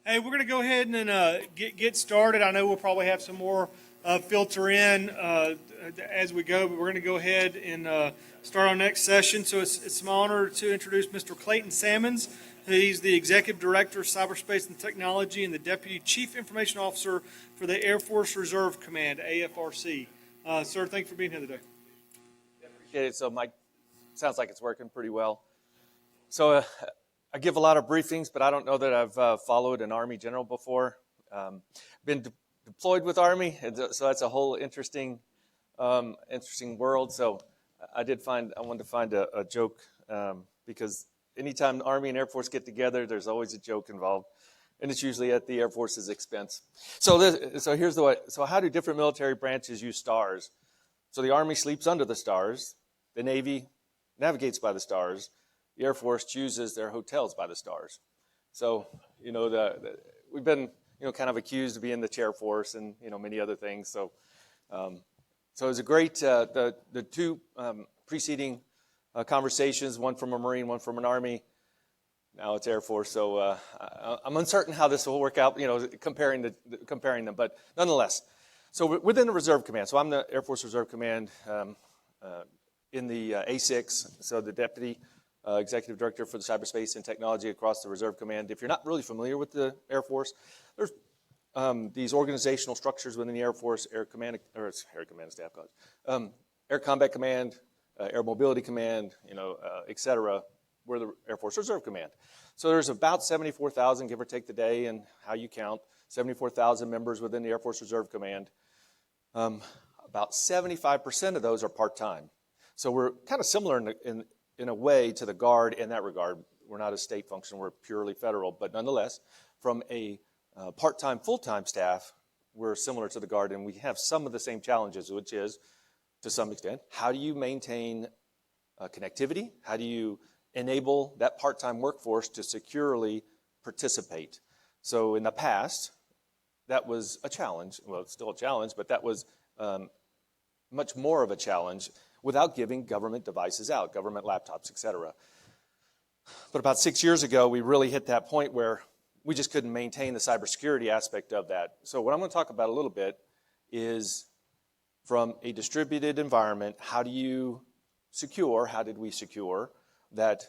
Hey, we're going to go ahead and get started. I know we'll probably have some more filter in as we go, but we're going to go ahead and start our next session. So it's my honor to introduce Mr. Clayton Sammons. He's the Executive Director of Cyberspace and Technology and the Deputy Chief Information Officer for the Air Force Reserve Command, AFRC. Sir, thank you for being here today. Appreciate it. So Mike, sounds like it's working pretty well. So I give a lot of briefings, but I don't know that I've followed an Army general before. Been deployed with Army, so that's a whole interesting world. So I wanted to find a joke because anytime Army and Air Force get together, there's always a joke involved, and it's usually at the Air Force's expense. So here's the way. So how do different military branches use stars? So the Army sleeps under the stars, the Navy navigates by the stars, the Air Force chooses their hotels by the stars. So we've been kind of accused of being the chair force and many other things. So it was a great the two preceding conversations, one from a Marine, one from an Army. Now it's Air Force, so I'm uncertain how this will work out. Comparing them, but nonetheless. So within the Reserve Command, so I'm the Air Force Reserve Command in the A6, so the Deputy Executive Director for the Cyberspace and Technology across the Reserve Command. If you're not really familiar with the Air Force, there's these organizational structures within the Air Force: Air Command Staff College, Air Combat Command, Air Mobility Command, et cetera. We're the Air Force Reserve Command. So there's about 74,000, give or take the day, and how you count, 74,000 members within the Air Force Reserve Command. About 75% of those are part-time. So we're kind of similar in a way to the Guard in that regard. We're not a state function, we're purely federal, but nonetheless, from a part-time, full-time staff, we're similar to the Guard, and we have some of the same challenges, which is, to some extent, how do you maintain connectivity? How do you enable that part-time workforce to securely participate? So in the past, that was a challenge. Well, it's still a challenge, but that was much more of a challenge without giving government devices out, government laptops, et cetera. But about 6 years ago, we really hit that point where we just couldn't maintain the cybersecurity aspect of that. So what I'm going to talk about a little bit is, from a distributed environment, how did we secure that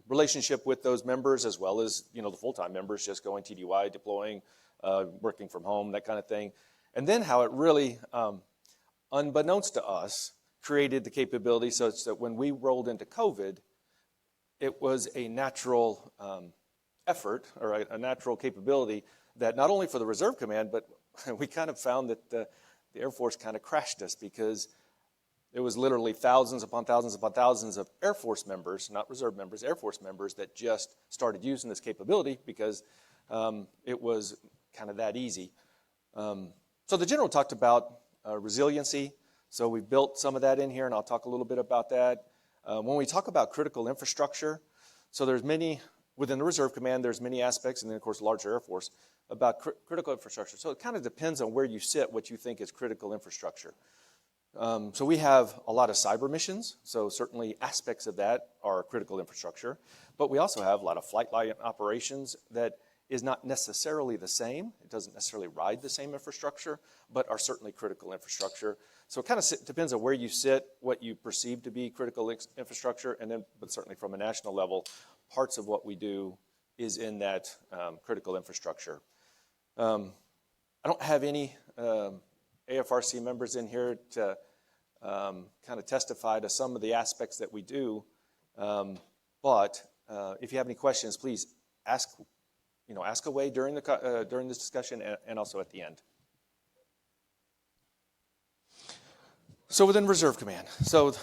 relationship with those members, as well as the full-time members just going TDY, deploying, working from home, that kind of thing. And then how it really, unbeknownst to us, created the capability such that when we rolled into COVID, it was a natural effort, or a natural capability that not only for the Reserve Command, but we kind of found that the Air Force kind of crashed us, because there was literally thousands upon thousands upon thousands of Air Force members, not Reserve members, Air Force members, that just started using this capability because it was kind of that easy. So the general talked about resiliency. So we built some of that in here, and I'll talk a little bit about that. When we talk about critical infrastructure, so there's many, within the Reserve Command, there's many aspects, and then of course larger Air Force, about critical infrastructure. So it kind of depends on where you sit, what you think is critical infrastructure. So we have a lot of cyber missions, so certainly aspects of that are critical infrastructure, but we also have a lot of flight line operations that is not necessarily the same. It doesn't necessarily ride the same infrastructure, but are certainly critical infrastructure. So it kind of depends on where you sit, what you perceive to be critical infrastructure, and then, but certainly from a national level, parts of what we do is in that critical infrastructure. I don't have any AFRC members in here to kind of testify to some of the aspects that we do, but if you have any questions, please ask away during this discussion and also at the end. So within Reserve Command, so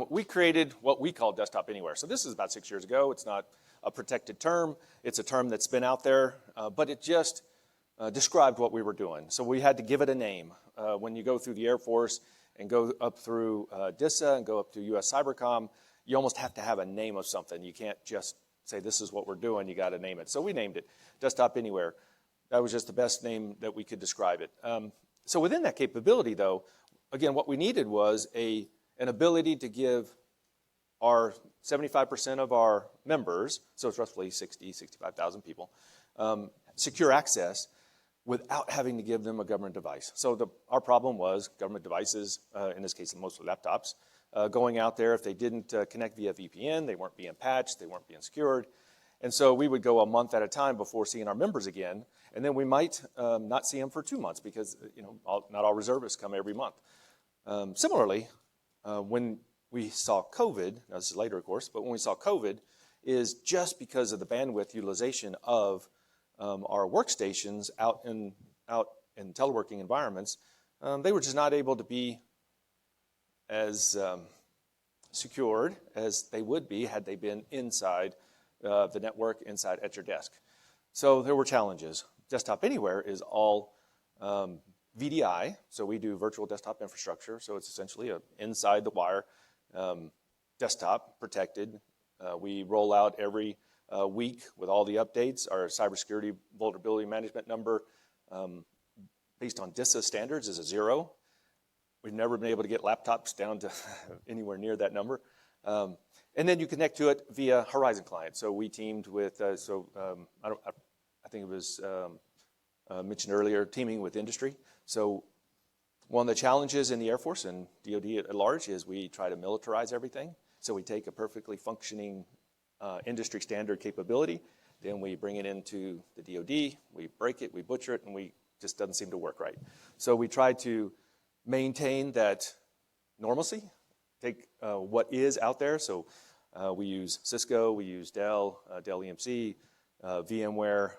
we created what we call Desktop Anywhere. So this is about 6 years ago. It's not a protected term. It's a term that's been out there, but it just described what we were doing. So we had to give it a name. When you go through the Air Force and go up through DISA and go up to US Cybercom, you almost have to have a name of something. You can't just say this is what we're doing. You got to name it. So we named it Desktop Anywhere. That was just the best name that we could describe it. So within that capability, though, again, what we needed was an ability to give our 75% of our members, so it's roughly 65,000 people, secure access without having to give them a government device. So our problem was government devices, in this case mostly laptops, going out there. If they didn't connect via VPN, they weren't being patched, they weren't being secured. And so we would go a month at a time before seeing our members again, and then we might not see them for 2 months because not all reservists come every month. Similarly, when we saw COVID, now this is later of course, but when we saw COVID, is just because of the bandwidth utilization of our workstations out in teleworking environments, they were just not able to be as secured as they would be had they been inside the network, inside at your desk. So there were challenges. Desktop Anywhere is all VDI, so we do virtual desktop infrastructure, so it's essentially a inside the wire desktop, protected. We roll out every week with all the updates. Our cybersecurity vulnerability management number, based on DISA standards, is a 0. We've never been able to get laptops down to anywhere near that number. And then you connect to it via Horizon Client. So we teamed with, I think it was mentioned earlier, teaming with industry. So one of the challenges in the Air Force and DoD at large is we try to militarize everything. So we take a perfectly functioning industry standard capability, then we bring it into the DoD, we break it, we butcher it, and we just doesn't seem to work right. So we try to maintain that normalcy, take what is out there. So we use Cisco, we use Dell, Dell EMC, VMware.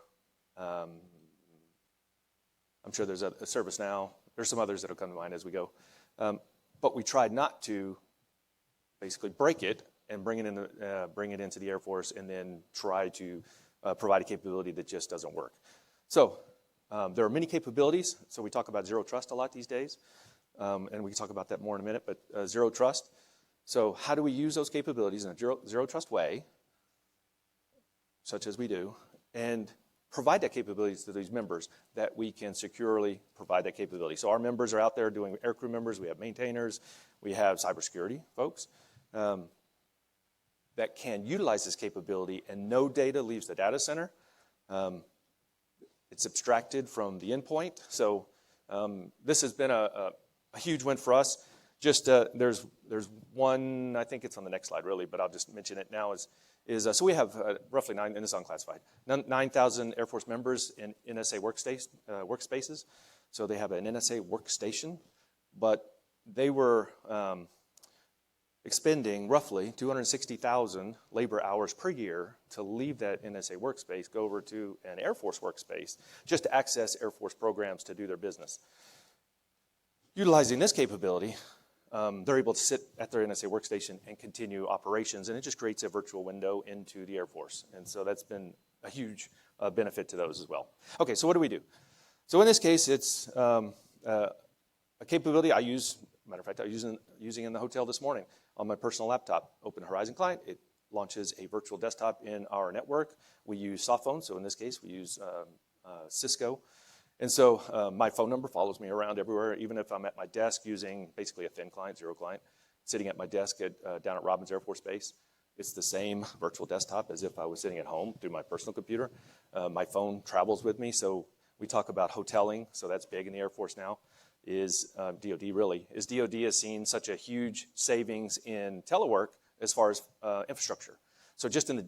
I'm sure there's a ServiceNow. There's some others that'll come to mind as we go. But we tried not to basically break it and bring it into the Air Force and then try to provide a capability that just doesn't work. So there are many capabilities. So we talk about zero trust a lot these days. And we can talk about that more in a minute, but zero trust. So how do we use those capabilities in a zero trust way, such as we do, and provide that capability to these members that we can securely provide that capability. So our members are out there doing aircrew members, we have maintainers, we have cybersecurity folks that can utilize this capability, and no data leaves the data center. It's abstracted from the endpoint. So this has been a huge win for us. Just there's one, I think it's on the next slide really, but I'll just mention it now, so we have roughly 9, and it's unclassified, 9,000 Air Force members in NSA workspaces. So they have an NSA workstation, but they were expending roughly 260,000 labor hours per year to leave that NSA workspace, go over to an Air Force workspace, just to access Air Force programs to do their business. Utilizing this capability, they're able to sit at their NSA workstation and continue operations, and it just creates a virtual window into the Air Force. And so that's been a huge benefit to those as well. Okay, so what do we do? So in this case, it's a capability I use, matter of fact, I was using in the hotel this morning on my personal laptop. Open Horizon Client, it launches a virtual desktop in our network. We use soft phones, so in this case, we use Cisco. And so my phone number follows me around everywhere, even if I'm at my desk using basically a thin client, zero client, sitting at my desk down at Robins Air Force Base. It's the same virtual desktop as if I was sitting at home through my personal computer. My phone travels with me, so we talk about hoteling, so that's big in the Air Force now, is DoD really. Is DoD has seen such a huge savings in telework as far as infrastructure. So just in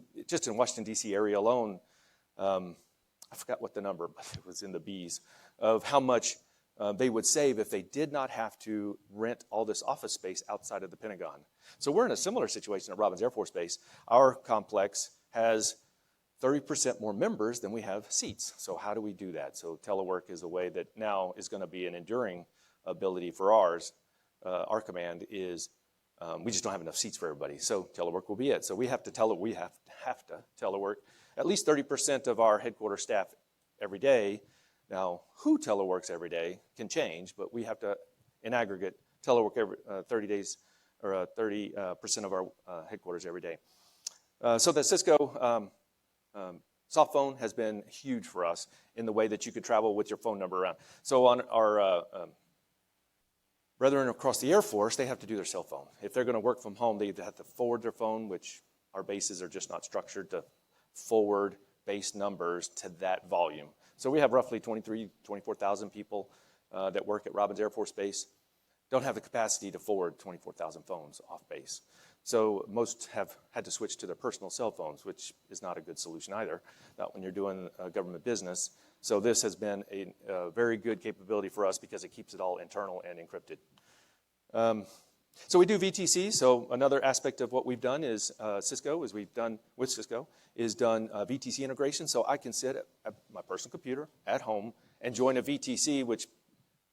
Washington, D.C. area alone, I forgot what the number, but it was in the B's, of how much they would save if they did not have to rent all this office space outside of the Pentagon. So we're in a similar situation at Robins Air Force Base. Our complex has 30% more members than we have seats. So how do we do that? So telework is a way that now is going to be an enduring ability for ours. Our command is we just don't have enough seats for everybody. So telework will be it. So we have to telework at least 30% of our headquarters staff every day. Now, who teleworks every day can change, but we have to, in aggregate, telework every 30 days or 30% of our headquarters every day. So the Cisco soft phone has been huge for us in the way that you could travel with your phone number around. So on our brethren across the Air Force, they have to do their cell phone. If they're going to work from home, they either have to forward their phone, which our bases are just not structured to forward base numbers to that volume. So we have roughly 24,000 people that work at Robins Air Force Base. Don't have the capacity to forward 24,000 phones off base. So most have had to switch to their personal cell phones, which is not a good solution either, not when you're doing government business. So this has been a very good capability for us because it keeps it all internal and encrypted. So we do VTC. So another aspect of what we've done is Cisco, is we've done with Cisco, is done VTC integration. So I can sit at my personal computer at home and join a VTC, which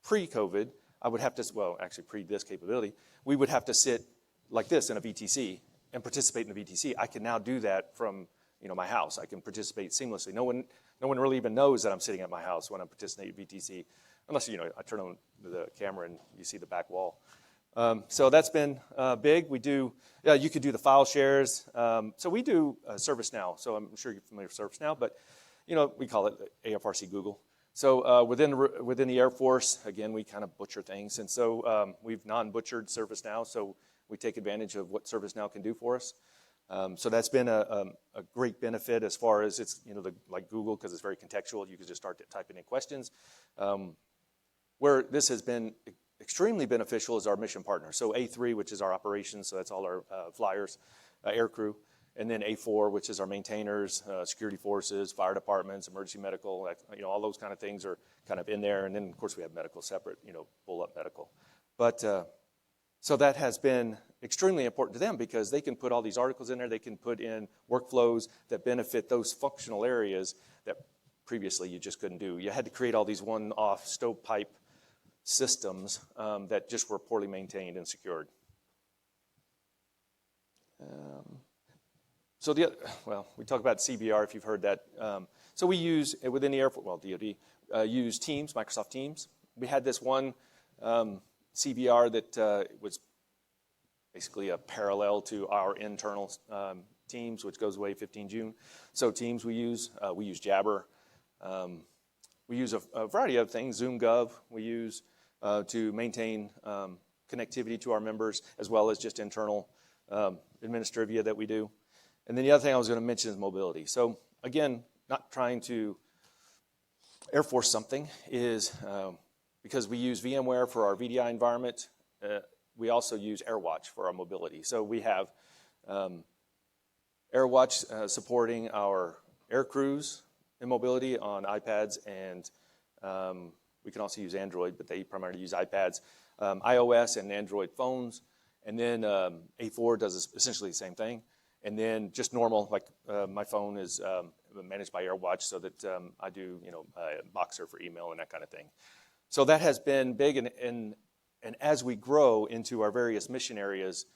pre-COVID, I would have to, well, actually pre this capability, we would have to sit like this in a VTC and participate in the VTC. I can now do that from my house. I can participate seamlessly. No one really even knows that I'm sitting at my house when I'm participating in VTC, unless I turn on the camera and you see the back wall. So that's been big. We do, you could do the file shares. So we do ServiceNow. So I'm sure you're familiar with ServiceNow, but we call it AFRC Google. So within the Air Force, again, we kind of butcher things. And so we've non-butchered ServiceNow. So we take advantage of what ServiceNow can do for us. So that's been a great benefit as far as it's, like Google, because it's very contextual. You can just start typing in questions. Where this has been extremely beneficial is our mission partner. So A3, which is our operations, so that's all our flyers, air crew. And then A4, which is our maintainers, security forces, fire departments, emergency medical, all those kind of things are kind of in there. And then, of course, we have medical separate, pull up medical. But so that has been extremely important to them because they can put all these articles in there. They can put in workflows that benefit those functional areas that previously you just couldn't do. You had to create all these one-off stovepipe systems that just were poorly maintained and secured. So we talk about CBR if you've heard that. So we use within the Air Force, DoD, use Teams, Microsoft Teams. We had this one CBR that was basically a parallel to our internal Teams, which goes away 15 June. So Teams we use Jabber. We use a variety of things, ZoomGov we use to maintain connectivity to our members, as well as just internal administrivia that we do. And then the other thing I was going to mention is mobility. So again, not trying to Air Force something is because we use VMware for our VDI environment, we also use AirWatch for our mobility. So we have AirWatch supporting our air crews in mobility on iPads, and we can also use Android, but they primarily use iPads, iOS and Android phones. And then A4 does essentially the same thing. And then just normal, like my phone is managed by AirWatch, so that I do, Boxer for email and that kind of thing. So that has been big, and as we grow into our various mission areas,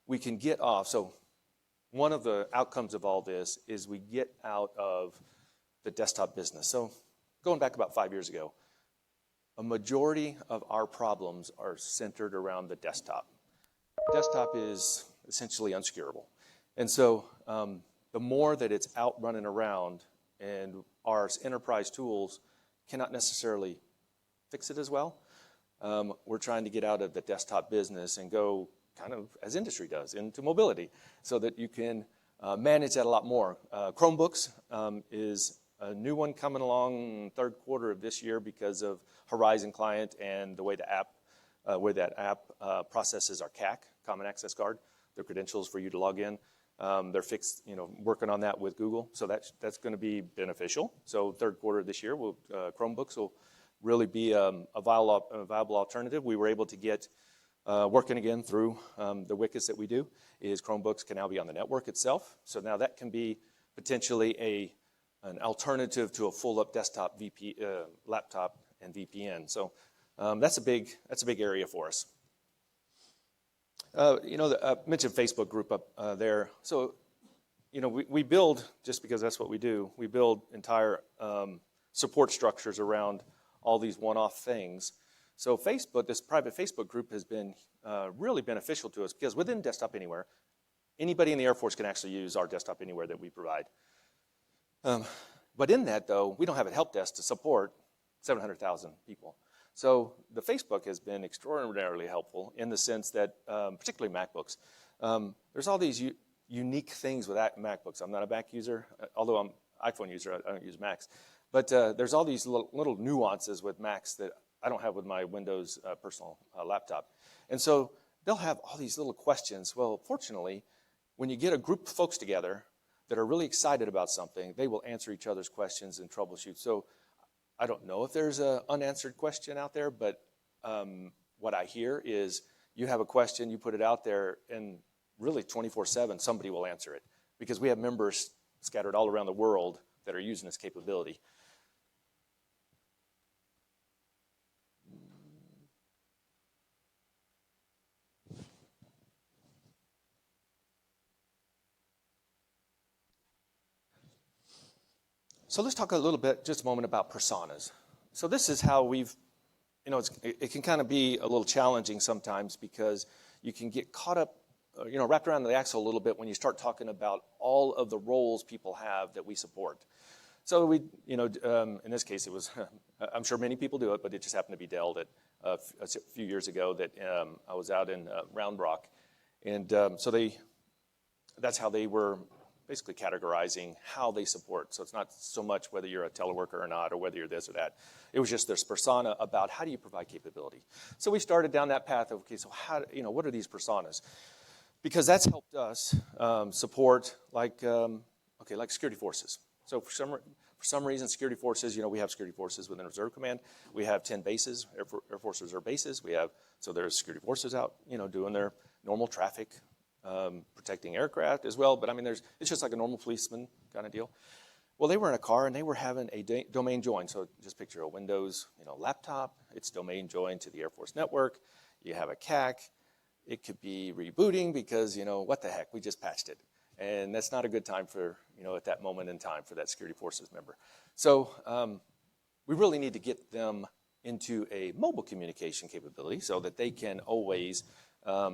we can get off. So one of the outcomes of all this is we get out of the desktop business. So going back about 5 years ago, a majority of our problems are centered around the desktop. Desktop is essentially unsecurable. And so the more that it's out running around, and our enterprise tools cannot necessarily fix it as well, we're trying to get out of the desktop business and go kind of as industry does into mobility so that you can manage that a lot more. Chromebooks is a new one coming along third quarter of this year because of Horizon Client and the way the app, that app processes our CAC, Common Access Card, their credentials for you to log in. They're fixed, working on that with Google, so that's going to be beneficial. So third quarter of this year, Chromebooks will really be a viable alternative. We were able to get working again through the WICAS that we do, is Chromebooks can now be on the network itself. So now that can be potentially an alternative to a full-up desktop laptop and VPN. So that's a big area for us. I mentioned Facebook group up there. So, we build, just because that's what we do, we build entire support structures around all these one-off things. So Facebook, this private Facebook group has been really beneficial to us because within Desktop Anywhere, anybody in the Air Force can actually use our Desktop Anywhere that we provide. But in that, though, we don't have a help desk to support 700,000 people. So the Facebook has been extraordinarily helpful in the sense that, particularly MacBooks, there's all these unique things with MacBooks. I'm not a Mac user, although I'm an iPhone user. I don't use Macs. But there's all these little nuances with Macs that I don't have with my Windows personal laptop. And so they'll have all these little questions. Well, fortunately, when you get a group of folks together that are really excited about something, they will answer each other's questions and troubleshoot. So I don't know if there's an unanswered question out there, but what I hear is you have a question, you put it out there, and really 24/7, somebody will answer it, because we have members scattered all around the world that are using this capability. So let's talk a little bit, just a moment, about personas. So this is how we've, it can kind of be a little challenging sometimes, because you can get caught up, wrapped around the axle a little bit when you start talking about all of the roles people have that we support. So we, in this case, it was, I'm sure many people do it, but it just happened to be Dell that a few years ago that I was out in Round Rock. And so that's how they were basically categorizing how they support. So it's not so much whether you're a teleworker or not, or whether you're this or that. It was just this persona about how do you provide capability. So we started down that path of, okay, so how, what are these personas? Because that's helped us support like security forces. So for some reason, security forces, we have security forces within Reserve Command. We have 10 bases, Air Force Reserve bases. So there's security forces out, doing their normal traffic, protecting aircraft as well. But I mean, it's just like a normal policeman kind of deal. Well, they were in a car and they were having a domain join. So just picture a Windows, laptop. It's domain joined to the Air Force network. You have a CAC. It could be rebooting because, what the heck, we just patched it. And that's not a good time for, at that moment in time for that security forces member. So we really need to get them into a mobile communication capability so that they can always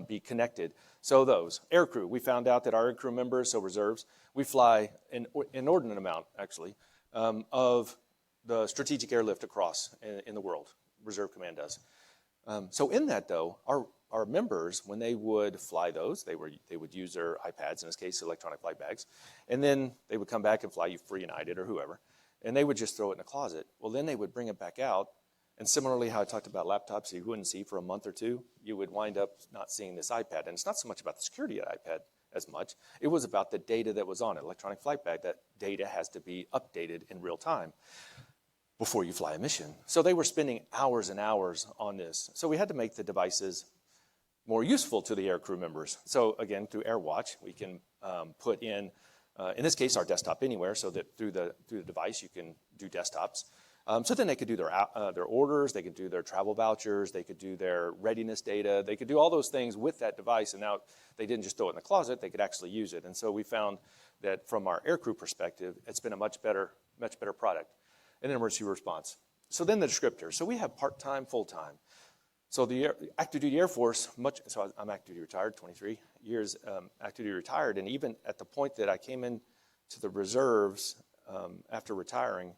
be connected. So those aircrew, we found out that our aircrew members, so reserves, we fly an inordinate amount, actually, of the strategic airlift across in the world. Reserve Command does. So in that, though, our members, when they would fly those, they would use their iPads, in this case, electronic flight bags, and then they would come back and fly you for United or whoever, and they would just throw it in a closet. Well, then they would bring it back out. And similarly, how I talked about laptops, you wouldn't see for a month or two, you would wind up not seeing this iPad. And it's not so much about the security of the iPad as much. It was about the data that was on it. Electronic flight bag, that data has to be updated in real time before you fly a mission. So they were spending hours and hours on this. So we had to make the devices more useful to the aircrew members. So again, through AirWatch, we can put in this case, our desktop anywhere, so that through the device, you can do desktops. So then they could do their orders, they could do their travel vouchers, they could do their readiness data, they could do all those things with that device, and now they didn't just throw it in the closet, they could actually use it. And so we found that from our aircrew perspective, it's been a much better product. And then emergency response. So then the descriptors. So we have part-time, full-time. So the active duty Air Force, so I'm active duty retired, 23 years active duty retired, and even at the point that I came in to the reserves after retiring,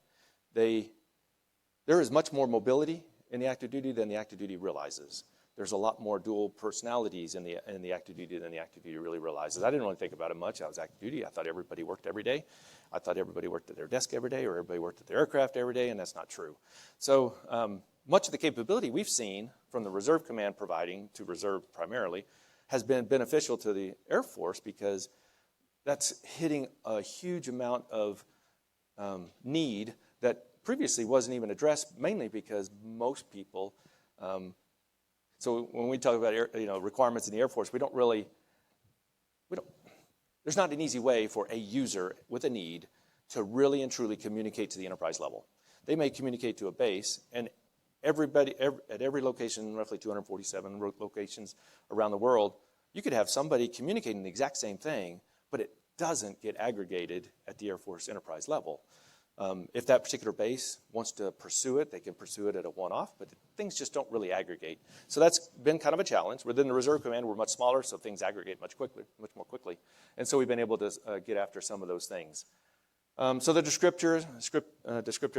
there is much more mobility in the active duty than the active duty realizes. There's a lot more dual personalities in the active duty than the active duty really realizes. I didn't really think about it much. I was active duty. I thought everybody worked every day. I thought everybody worked at their desk every day, or everybody worked at their aircraft every day, and that's not true. So much of the capability we've seen from the Reserve Command providing to Reserve primarily has been beneficial to the Air Force, because that's hitting a huge amount of need that previously wasn't even addressed, mainly because most people, so when we talk about requirements in the Air Force, there's not an easy way for a user with a need to really and truly communicate to the enterprise level. They may communicate to a base, and at every location, roughly 247 locations around the world, you could have somebody communicating the exact same thing, but it doesn't get aggregated at the Air Force enterprise level. If that particular base wants to pursue it, they can pursue it at a one-off, but things just don't really aggregate. So that's been kind of a challenge. Within the Reserve Command, we're much smaller, so things aggregate much more quickly. And so we've been able to get after some of those things. So the descriptors,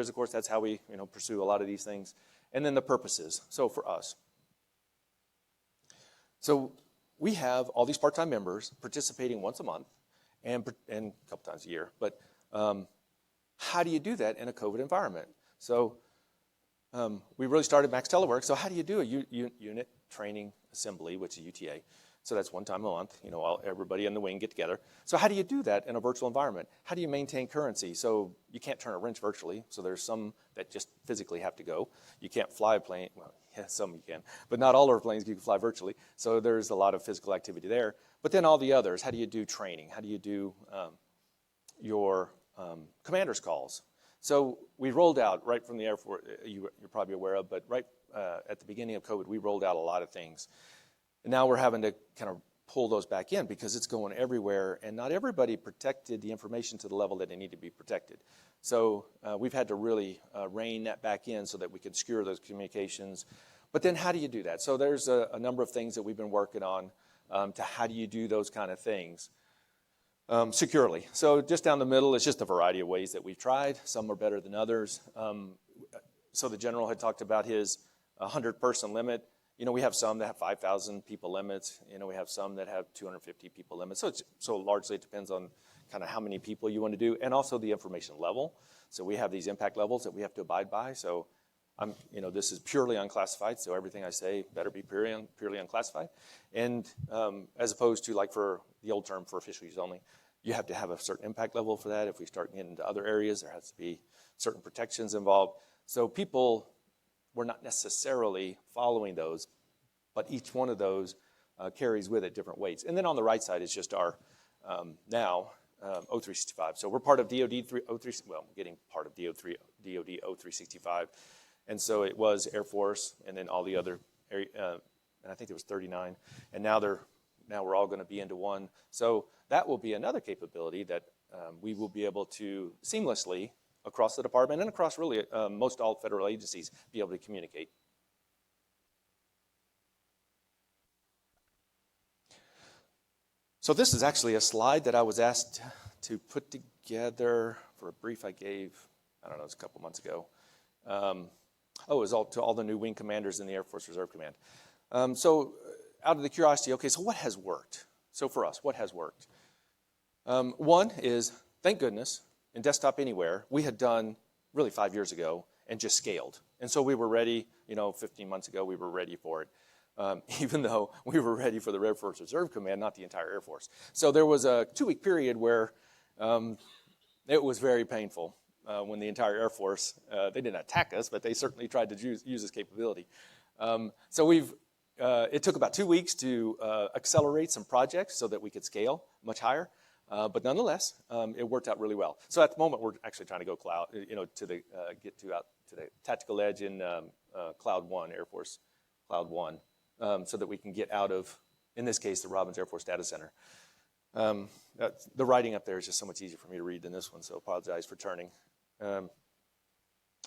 of course, that's how we pursue a lot of these things. And then the purposes. So for us, so we have all these part-time members participating once a month. and a couple times a year. But how do you do that in a COVID environment? So we really started Max Telework. So how do you do a unit training assembly, which is UTA? So that's one time a month, everybody in the wing get together. So how do you do that in a virtual environment? How do you maintain currency? So you can't turn a wrench virtually. So there's some that just physically have to go. You can't fly a plane. Well, yeah, some you can, but not all airplanes you can fly virtually. So there's a lot of physical activity there. But then all the others, how do you do training? How do you do your commander's calls? So we rolled out right from the Air Force, you're probably aware of, but right at the beginning of COVID, we rolled out a lot of things. And now we're having to kind of pull those back in because it's going everywhere, and not everybody protected the information to the level that it needed to be protected. So we've had to really rein that back in so that we can secure those communications. But then how do you do that? So there's a number of things that we've been working on to how do you do those kind of things securely. So just down the middle, it's just a variety of ways that we've tried. Some are better than others. So the general had talked about his 100-person limit. We have some that have 5,000 people limits. We have some that have 250 people limits. So largely it depends on kind of how many people you want to do, and also the information level. So we have these impact levels that we have to abide by. So this is purely unclassified. So everything I say better be purely unclassified. And as opposed to like for the old term for official use only, you have to have a certain impact level for that. If we start getting into other areas, there has to be certain protections involved. So people were not necessarily following those, but each one of those carries with it different weights. And then on the right side is just our now 0365. So we're part of DoD 03, well, getting part of DoD 0365. And so it was Air Force and then all the other area, and I think there was 39. And now we're all going to be into one. So that will be another capability that we will be able to seamlessly across the department and across really most all federal agencies be able to communicate. So this is actually a slide that I was asked to put together for a brief I gave, I don't know, it was a couple months ago. It was to all the new wing commanders in the Air Force Reserve Command. So out of the curiosity, okay, so what has worked? So for us, what has worked? One is, thank goodness, in Desktop Anywhere, we had done really 5 years ago and just scaled. And so we were ready, 15 months ago, we were ready for it. Even though we were ready for the Air Force Reserve Command, not the entire Air Force. So there was a 2-week period where it was very painful when the entire Air Force, they didn't attack us, but they certainly tried to use this capability. So it took about 2 weeks to accelerate some projects so that we could scale much higher. But nonetheless, it worked out really well. So at the moment, we're actually trying to go cloud, get to the tactical edge in Cloud 1, Air Force Cloud 1, so that we can get out of, in this case, the Robins Air Force Data Center. The writing up there is just so much easier for me to read than this one, so apologize for turning.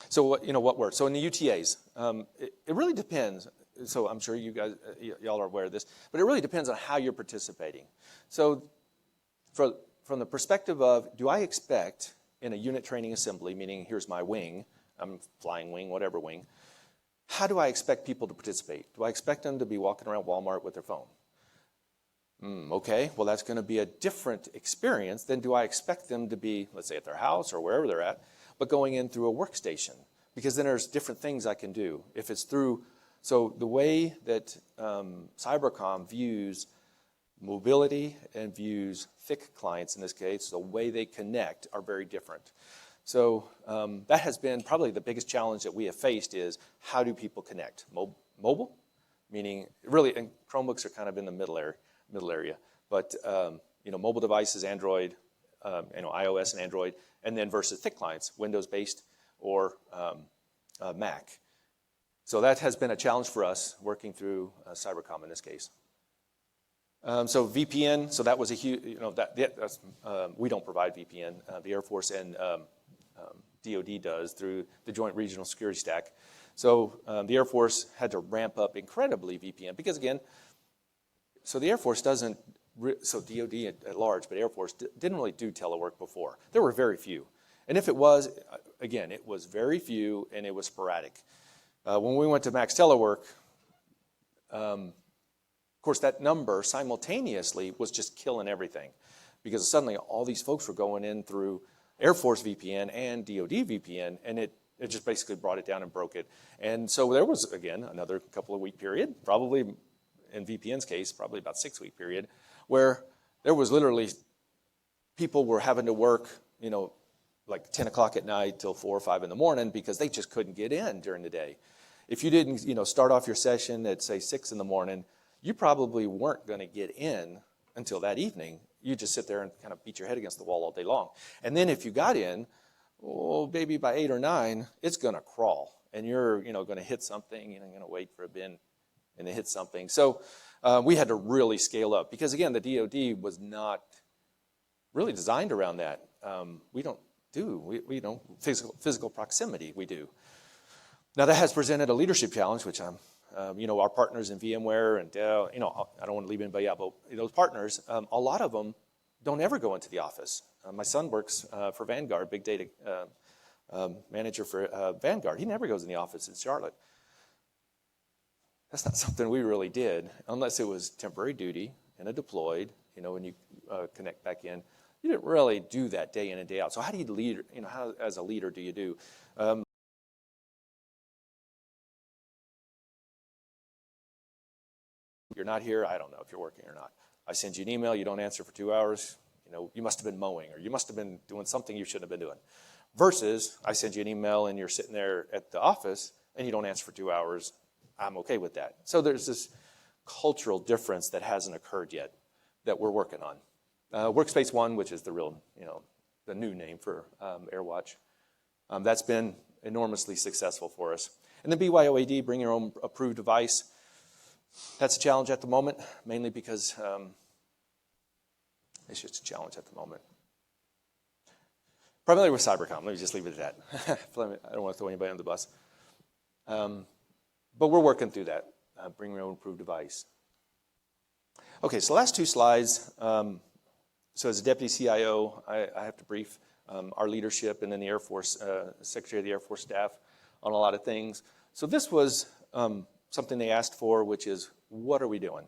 So what works? So in the UTAs, it really depends. So I'm sure you guys, y'all are aware of this, but it really depends on how you're participating. So from the perspective of, do I expect in a unit training assembly, meaning here's my wing, I'm flying wing, whatever wing, how do I expect people to participate? Do I expect them to be walking around Walmart with their phone? Okay, well that's going to be a different experience than do I expect them to be, let's say at their house or wherever they're at, but going in through a workstation. Because then there's different things I can do. If it's through, so the way that Cybercom views mobility and views thick clients in this case, the way they connect are very different. So that has been probably the biggest challenge that we have faced is how do people connect? Mobile, meaning really, and Chromebooks are kind of in the middle area, but mobile devices, Android, iOS and Android, and then versus thick clients, Windows-based or Mac. So that has been a challenge for us working through Cybercom in this case. So VPN, so that was a huge, we don't provide VPN. The Air Force and DoD does through the Joint Regional Security Stack. So the Air Force had to ramp up incredibly VPN because again, so the Air Force doesn't, so DoD at large, but Air Force didn't really do telework before. There were very few. And if it was, again, it was very few and it was sporadic. When we went to Max Telework, of course, that number simultaneously was just killing everything. because suddenly all these folks were going in through Air Force VPN and DoD VPN, and it just basically brought it down and broke it. And so there was, again, another couple of week period, probably in VPN's case, probably about 6-week period, where there was literally people were having to work, like 10 o'clock at night till 4 or 5 in the morning because they just couldn't get in during the day. If you didn't, start off your session at, say, 6 in the morning, you probably weren't going to get in until that evening. You just sit there and kind of beat your head against the wall all day long. And then if you got in, maybe by 8 or 9, it's going to crawl. And you're, going to hit something, you're going to wait for a bin and it hit something. So we had to really scale up because, again, the DoD was not really designed around that. We don't physical proximity, we do. Now that has presented a leadership challenge, which our partners in VMware and Dell, I don't want to leave anybody out, but those partners, a lot of them don't ever go into the office. My son works for Vanguard, big data manager for Vanguard. He never goes in the office in Charlotte. That's not something we really did, unless it was temporary duty and a deployed, when you connect back in. You didn't really do that day in and day out. So how do you lead, how as a leader do you do? You're not here, I don't know if you're working or not. I send you an email, you don't answer for 2 hours, you must have been mowing or you must have been doing something you shouldn't have been doing. Versus I send you an email and you're sitting there at the office and you don't answer for 2 hours, I'm okay with that. So there's this cultural difference that hasn't occurred yet that we're working on. Workspace ONE, which is the real, the new name for AirWatch, that's been enormously successful for us. And then BYOAD, bring your own approved device. That's a challenge at the moment, mainly because it's just a challenge at the moment. Primarily with Cybercom. Let me just leave it at that. I don't want to throw anybody on the bus. But we're working through that. Bring your own approved device. Okay, so last 2 slides. So as a deputy CIO, I have to brief our leadership and then the Air Force, Secretary of the Air Force staff on a lot of things. So this was something they asked for, which is, what are we doing?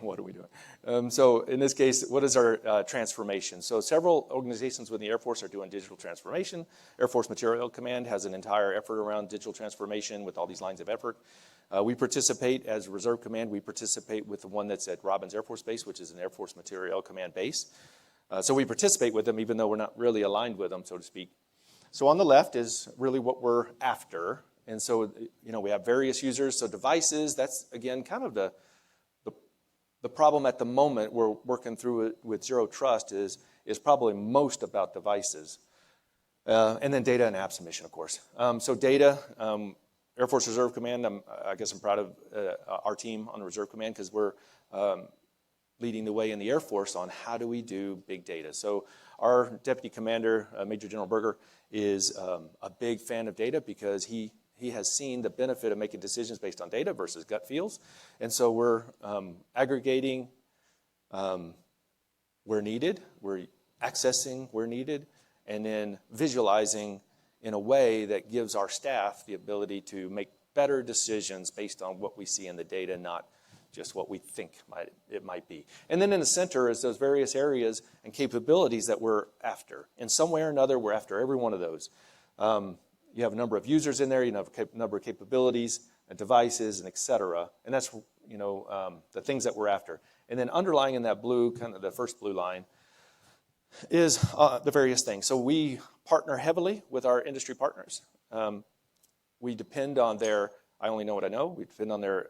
What are we doing? So in this case, what is our transformation? So several organizations within the Air Force are doing digital transformation. Air Force Materiel Command has an entire effort around digital transformation with all these lines of effort. We participate as Reserve Command. We participate with the one that's at Robins Air Force Base, which is an Air Force Materiel Command base. So we participate with them, even though we're not really aligned with them, so to speak. So on the left is really what we're after. And so, we have various users. So devices, that's, again, kind of the problem at the moment we're working through it with Zero Trust is probably most about devices. And then data and app submission, of course. So data, Air Force Reserve Command, I guess I'm proud of our team on the Reserve Command because we're leading the way in the Air Force on how do we do big data. So our Deputy Commander, Major General Berger, is a big fan of data because he has seen the benefit of making decisions based on data versus gut feels. And so we're aggregating where needed, we're accessing where needed, and then visualizing in a way that gives our staff the ability to make better decisions based on what we see in the data, not just what we think it might be. And then in the center is those various areas and capabilities that we're after. In some way or another, we're after every one of those. You have a number of users in there, you have a number of capabilities, and devices, and et cetera. And that's the things that we're after. And then underlying in that blue, kind of the first blue line, is the various things. So we partner heavily with our industry partners. We depend on their, I only know what I know, we depend on their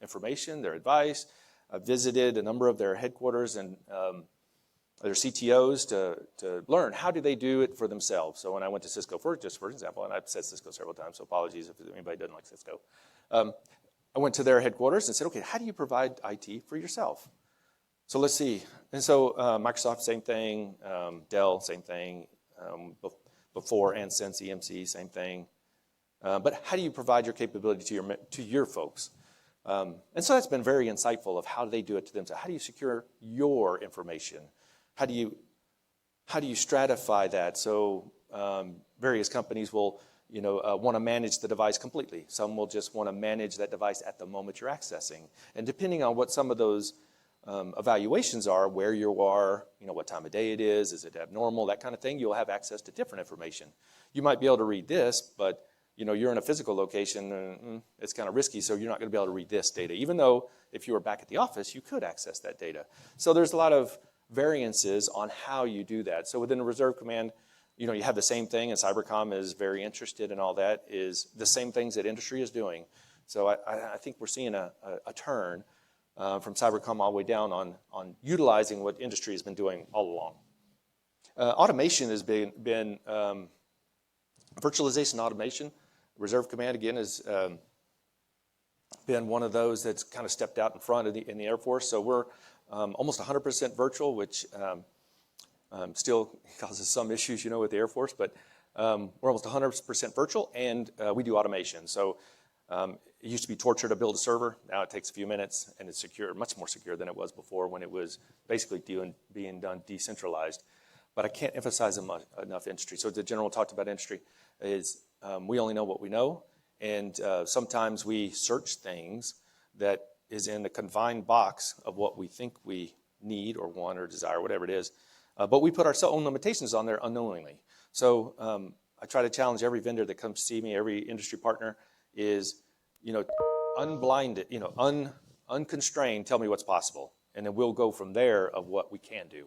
information, their advice. I've visited a number of their headquarters and their CTOs to learn how do they do it for themselves. So when I went to Cisco, for example, and I've said Cisco several times, so apologies if anybody doesn't like Cisco. I went to their headquarters and said, okay, how do you provide IT for yourself? So let's see. And so Microsoft, same thing. Dell, same thing. Before and since EMC, same thing. But how do you provide your capability to your folks? And so that's been very insightful of how they do it to themselves. How do you secure your information? How do you stratify that? So various companies will want to manage the device completely. Some will just want to manage that device at the moment you're accessing. And depending on what some of those evaluations are, where you are, what time of day it is it abnormal, that kind of thing, you'll have access to different information. You might be able to read this, but you're in a physical location, it's kind of risky, so you're not going to be able to read this data, even though if you were back at the office, you could access that data. So there's a lot of variances on how you do that. So within the Reserve Command, you have the same thing, and Cybercom is very interested in all that, is the same things that industry is doing. So I think we're seeing a turn from Cybercom all the way down on utilizing what industry has been doing all along. Automation has been virtualization automation. Reserve Command, again, has been one of those that's kind of stepped out in front in the Air Force. So we're almost 100% virtual, which still causes some issues, with the Air Force, but we're almost 100% virtual, and we do automation. So it used to be torture to build a server. Now it takes a few minutes, and it's secure, much more secure than it was before when it was basically being done decentralized. But I can't emphasize enough industry. So the general talked about industry is we only know what we know, and sometimes we search things that is in the confined box of what we think we need or want or desire, whatever it is. But we put our own limitations on there unknowingly. So I try to challenge every vendor that comes to see me, every industry partner, is unblinded, unconstrained, tell me what's possible. And then we'll go from there of what we can do.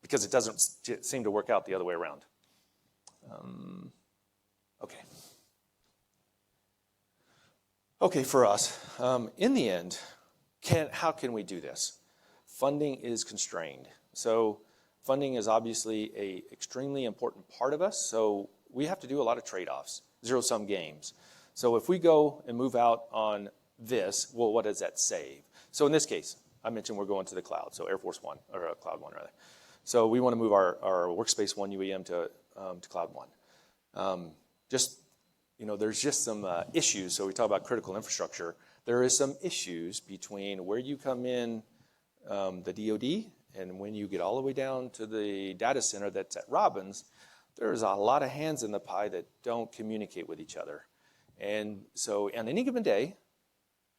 Because it doesn't seem to work out the other way around. Okay. Okay, for us, in the end, how can we do this? Funding is constrained. So funding is obviously an extremely important part of us. So we have to do a lot of trade-offs, zero-sum games. So if we go and move out on this, well, what does that save? So in this case, I mentioned we're going to the cloud, so Air Force One, or Cloud One, rather. So we want to move our Workspace ONE UEM to Cloud One. There's just some issues. So we talk about critical infrastructure. There is some issues between where you come in the DoD and when you get all the way down to the data center that's at Robbins. There's a lot of hands in the pie that don't communicate with each other. And so on any given day,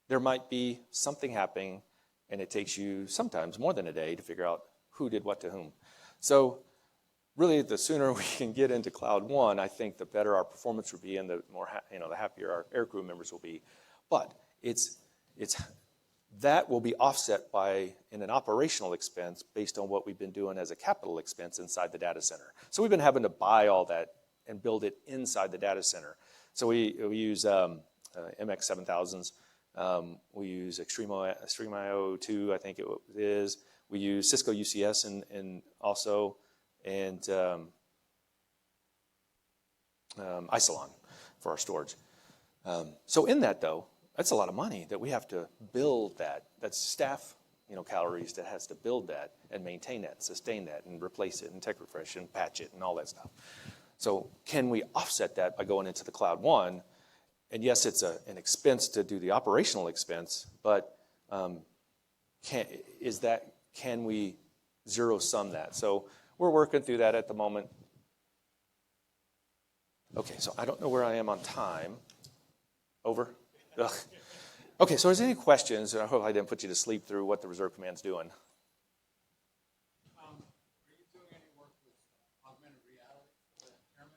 there might be something happening, and it takes you sometimes more than a day to figure out who did what to whom. So really, the sooner we can get into Cloud One, I think the better our performance will be, and the more the happier our aircrew members will be. But that will be offset in an operational expense based on what we've been doing as a capital expense inside the data center. So we've been having to buy all that and build it inside the data center. So we use MX 7000s. We use Extreme.io 2, I think it is. We use Cisco UCS and Isilon for our storage. So in that, though, that's a lot of money that we have to build that. That's staff, calories that has to build that and maintain that, sustain that, and replace it, and tech refresh, and patch it, and all that stuff. So can we offset that by going into the Cloud One? And yes, it's an expense to do the operational expense, but can we zero sum that? So we're working through that at the moment. Okay, so I don't know where I am on time. Over? Ugh. Okay, so is there any questions? I hope I didn't put you to sleep through what the Reserve Command's doing. Are you doing any work with augmented reality for airmen?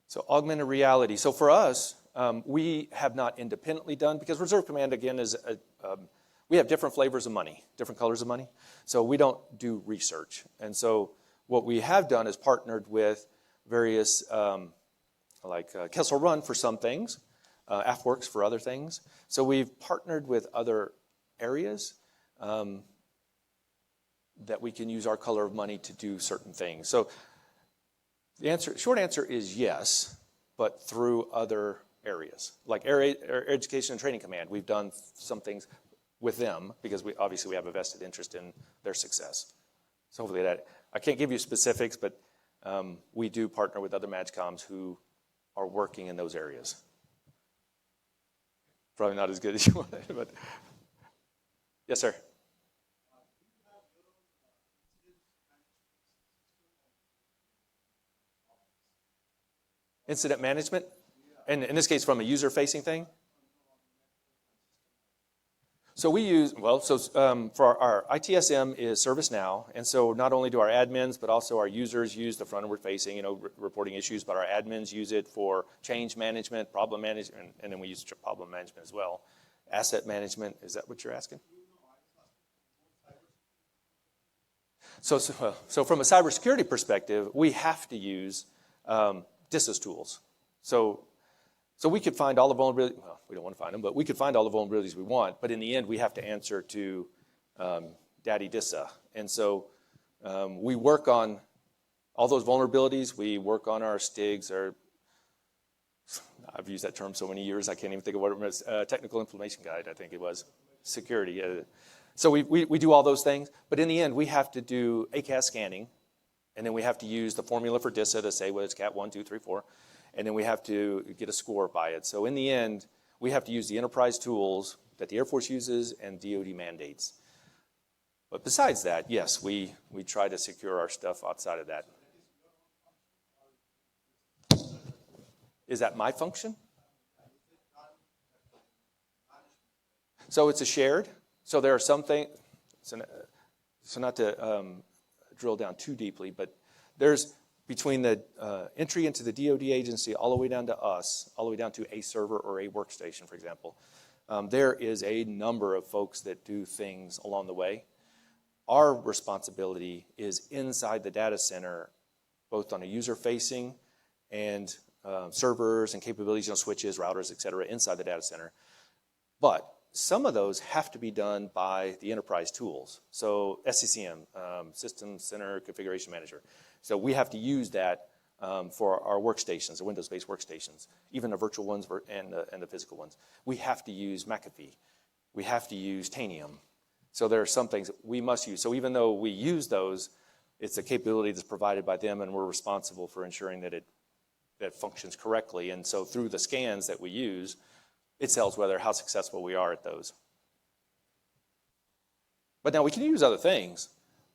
So augmented reality. So for us, we have not independently done, because Reserve Command, again, is we have different flavors of money, different colors of money. So we don't do research. And so what we have done is partnered with various, like Kessel Run for some things, AFWorks for other things. So we've partnered with other areas that we can use our color of money to do certain things. So the short answer is yes, but through other areas. Like Air Education and Training Command, we've done some things with them because we have a vested interest in their success. So hopefully that, I can't give you specifics, but we do partner with other MAGCOMs who are working in those areas. Probably not as good as you wanted, but yes, sir. Incident management? And in this case, from a user-facing thing? So we use, for our ITSM is ServiceNow, and so not only do our admins, but also our users use the front-ward facing, reporting issues, but our admins use it for change management, problem management, and then we use problem management as well. Asset management, is that what you're asking? So from a cybersecurity perspective, we have to use DISA's tools. So we could find all the vulnerabilities, well, we don't want to find them, but we could find all the vulnerabilities we want, but in the end, we have to answer to Daddy DISA. And so we work on all those vulnerabilities. We work on our STIGs, I've used that term so many years, I can't even think of what it was, Technical Information Guide, I think it was, security. So we do all those things, but in the end, we have to do ACAS scanning, and then we have to use the formula for DISA to say, well, it's Cat 1, 2, 3, 4. And then we have to get a score by it. So in the end, we have to use the enterprise tools that the Air Force uses and DoD mandates. But besides that, yes, we try to secure our stuff outside of that. Is that my function? So it's a shared. So there are some things, so not to drill down too deeply, but there's between the entry into the DoD agency all the way down to us, all the way down to a server or a workstation, for example, there is a number of folks that do things along the way. Our responsibility is inside the data center, both on a user-facing and servers and capabilities, switches, routers, et cetera, inside the data center. But some of those have to be done by the enterprise tools. So SCCM, System Center Configuration Manager. So we have to use that for our workstations, the Windows-based workstations, even the virtual ones and the physical ones. We have to use McAfee. We have to use Tanium. So there are some things that we must use. So even though we use those, it's a capability that's provided by them, and we're responsible for ensuring that it functions correctly. And so through the scans that we use, it tells how successful we are at those. But now we can use other things,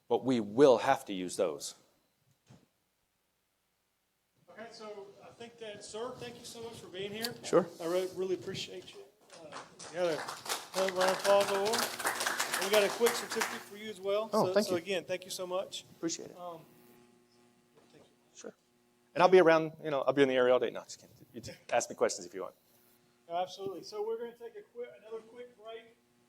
but we will have to use those. Okay, so I think that, sir, thank you so much for being here. Sure. I really appreciate you. Another round of applause, Lord. And we got a quick certificate for you as well. Oh, thank you. So again, thank you so much. Appreciate it. Thank you. Sure. And I'll be around, I'll be in the area all day. No, just kidding. You ask me questions if you want. Absolutely. So we're going to take another quick break.